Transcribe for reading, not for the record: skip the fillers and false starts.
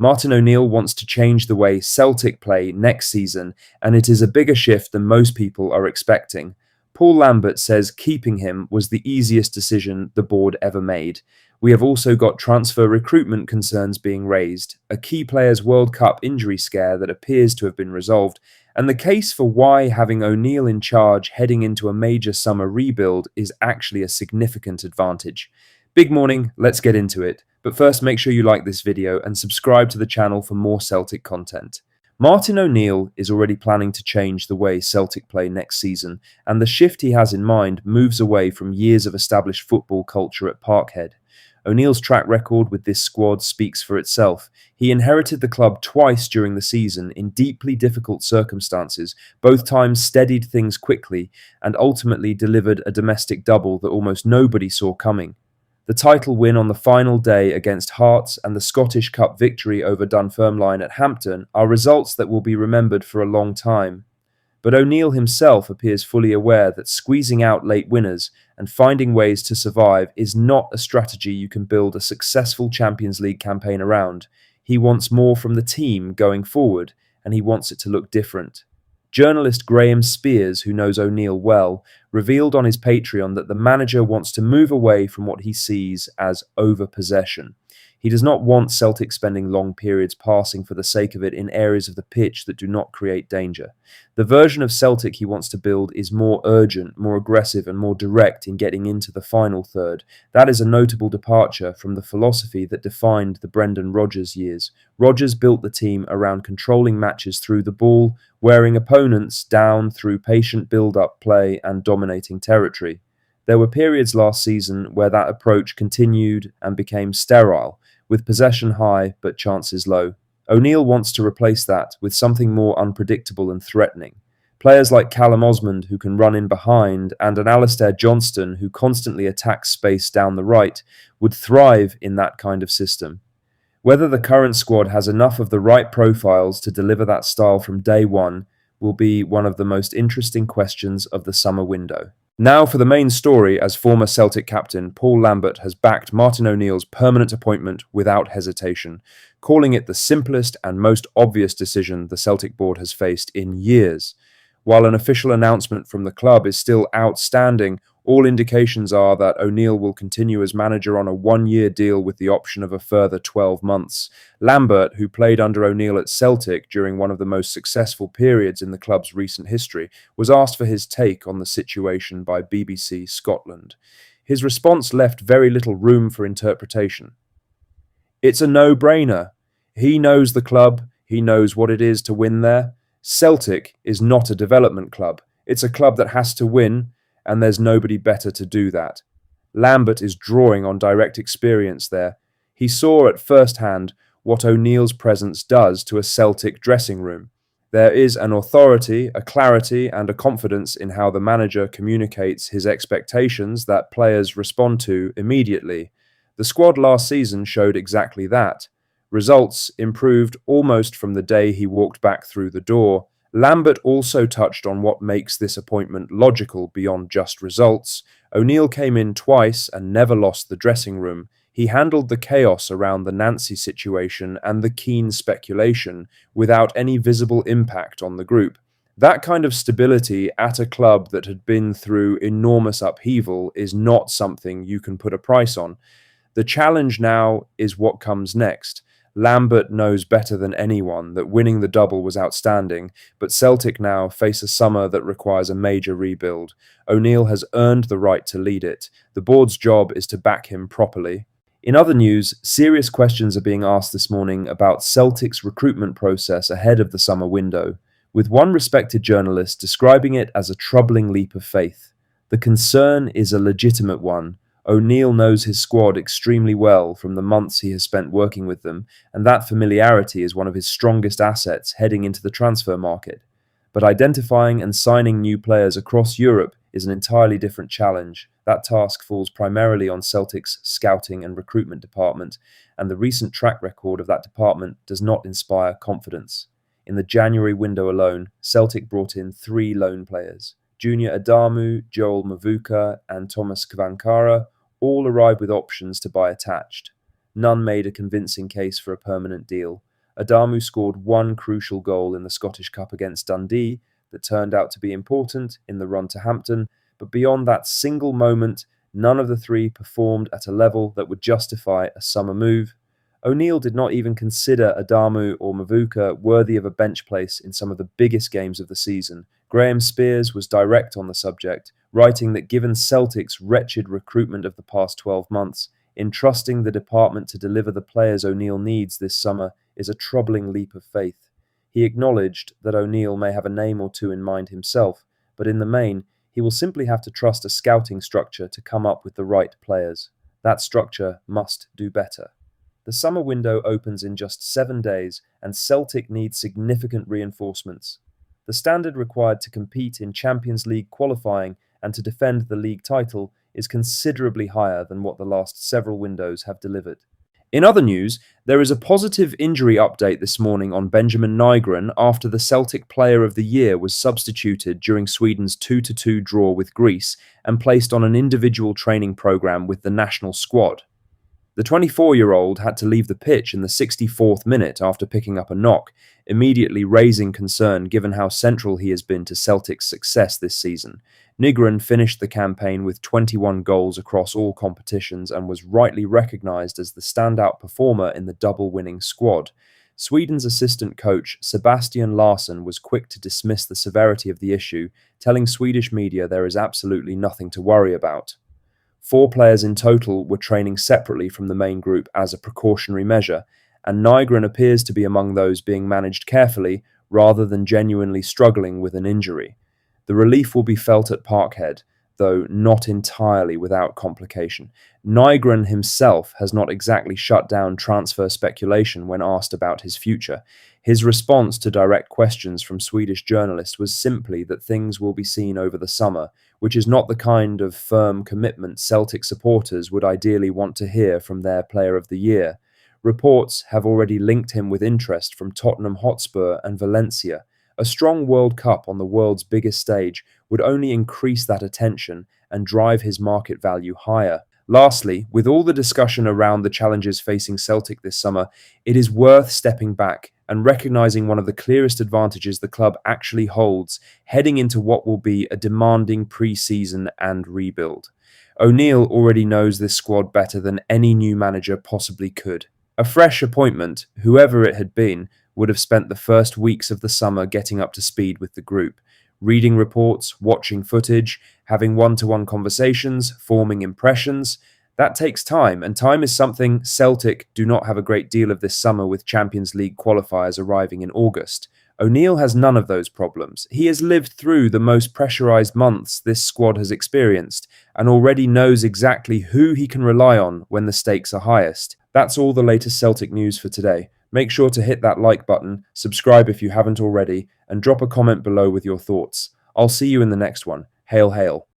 Martin O'Neill wants to change the way Celtic play next season, and it is a bigger shift than most people are expecting. Paul Lambert says keeping him was the easiest decision the board ever made. We have also got transfer recruitment concerns being raised, a key players' World Cup injury scare that appears to have been resolved, and the case for why having O'Neill in charge heading into a major summer rebuild is actually a significant advantage. Big morning, let's get into it. But first, make sure you like this video and subscribe to the channel for more Celtic content. Martin O'Neill is already planning to change the way Celtic play next season, and the shift he has in mind moves away from years of established football culture at Parkhead. O'Neill's track record with this squad speaks for itself. He inherited the club twice during the season in deeply difficult circumstances, both times steadied things quickly, and ultimately delivered a domestic double that almost nobody saw coming. The title win on the final day against Hearts and the Scottish Cup victory over Dunfermline at Hampton are results that will be remembered for a long time. But O'Neill himself appears fully aware that squeezing out late winners and finding ways to survive is not a strategy you can build a successful Champions League campaign around. He wants more from the team going forward, and he wants it to look different. Journalist Graham Spears, who knows O'Neill well, revealed on his Patreon that the manager wants to move away from what he sees as over-possession. He does not want Celtic spending long periods passing for the sake of it in areas of the pitch that do not create danger. The version of Celtic he wants to build is more urgent, more aggressive and more direct in getting into the final third. That is a notable departure from the philosophy that defined the Brendan Rodgers years. Rodgers built the team around controlling matches through the ball, wearing opponents down through patient build-up play and dominating territory. There were periods last season where that approach continued and became sterile, with possession high but chances low. O'Neill wants to replace that with something more unpredictable and threatening. Players like Callum Osmond, who can run in behind, and an Alistair Johnston, who constantly attacks space down the right, would thrive in that kind of system. Whether the current squad has enough of the right profiles to deliver that style from day one will be one of the most interesting questions of the summer window. Now for the main story, as former Celtic captain Paul Lambert has backed Martin O'Neill's permanent appointment without hesitation, calling it the simplest and most obvious decision the Celtic board has faced in years. While an official announcement from the club is still outstanding, all indications are that O'Neill will continue as manager on a one-year deal with the option of a further 12 months. Lambert, who played under O'Neill at Celtic during one of the most successful periods in the club's recent history, was asked for his take on the situation by BBC Scotland. His response left very little room for interpretation. It's a no-brainer. He knows the club, he knows what it is to win there. Celtic is not a development club. It's a club that has to win, and there's nobody better to do that. Lambert is drawing on direct experience there. He saw at first hand what O'Neill's presence does to a Celtic dressing room. There is an authority, a clarity, and a confidence in how the manager communicates his expectations that players respond to immediately. The squad last season showed exactly that. Results improved almost from the day he walked back through the door. Lambert also touched on what makes this appointment logical beyond just results. O'Neill came in twice and never lost the dressing room. He handled the chaos around the Nancy situation and the keen speculation without any visible impact on the group. That kind of stability at a club that had been through enormous upheaval is not something you can put a price on. The challenge now is what comes next. Lambert knows better than anyone that winning the double was outstanding, but Celtic now face a summer that requires a major rebuild. O'Neill has earned the right to lead it. The board's job is to back him properly. In other news, serious questions are being asked this morning about Celtic's recruitment process ahead of the summer window, with one respected journalist describing it as a troubling leap of faith. The concern is a legitimate one. O'Neill knows his squad extremely well from the months he has spent working with them, and that familiarity is one of his strongest assets heading into the transfer market. But identifying and signing new players across Europe is an entirely different challenge. That task falls primarily on Celtic's scouting and recruitment department, and the recent track record of that department does not inspire confidence. In the January window alone, Celtic brought in 3 loan players. Junior Adamu, Joel Mavuka, and Thomas Kvankara all arrived with options to buy attached. None made a convincing case for a permanent deal. Adamu scored one crucial goal in the Scottish Cup against Dundee that turned out to be important in the run to Hampton, but beyond that single moment, none of the three performed at a level that would justify a summer move. O'Neill did not even consider Adamu or Mavuka worthy of a bench place in some of the biggest games of the season. Graham Spears was direct on the subject, writing that given Celtic's wretched recruitment of the past 12 months, entrusting the department to deliver the players O'Neill needs this summer is a troubling leap of faith. He acknowledged that O'Neill may have a name or two in mind himself, but in the main, he will simply have to trust a scouting structure to come up with the right players. That structure must do better. The summer window opens in just 7 days, and Celtic needs significant reinforcements. The standard required to compete in Champions League qualifying and to defend the league title is considerably higher than what the last several windows have delivered. In other news, there is a positive injury update this morning on Benjamin Nygren after the Celtic Player of the Year was substituted during Sweden's 2-2 draw with Greece and placed on an individual training programme with the national squad. The 24-year-old had to leave the pitch in the 64th minute after picking up a knock, immediately raising concern given how central he has been to Celtic's success this season. Nygren finished the campaign with 21 goals across all competitions and was rightly recognised as the standout performer in the double-winning squad. Sweden's assistant coach Sebastian Larsson was quick to dismiss the severity of the issue, telling Swedish media there is absolutely nothing to worry about. 4 players in total were training separately from the main group as a precautionary measure, and Nygren appears to be among those being managed carefully rather than genuinely struggling with an injury. The relief will be felt at Parkhead, though not entirely without complication. Nygren himself has not exactly shut down transfer speculation when asked about his future. His response to direct questions from Swedish journalists was simply that things will be seen over the summer, which is not the kind of firm commitment Celtic supporters would ideally want to hear from their Player of the Year. Reports have already linked him with interest from Tottenham Hotspur and Valencia. A strong World Cup on the world's biggest stage would only increase that attention and drive his market value higher. Lastly, with all the discussion around the challenges facing Celtic this summer, it is worth stepping back and recognising one of the clearest advantages the club actually holds heading into what will be a demanding pre-season and rebuild. O'Neill already knows this squad better than any new manager possibly could. A fresh appointment, whoever it had been, would have spent the first weeks of the summer getting up to speed with the group, reading reports, watching footage, having one-to-one conversations, forming impressions. That takes time, and time is something Celtic do not have a great deal of this summer with Champions League qualifiers arriving in August. O'Neill has none of those problems. He has lived through the most pressurised months this squad has experienced and already knows exactly who he can rely on when the stakes are highest. That's all the latest Celtic news for today. Make sure to hit that like button, subscribe if you haven't already, and drop a comment below with your thoughts. I'll see you in the next one. Hail, hail.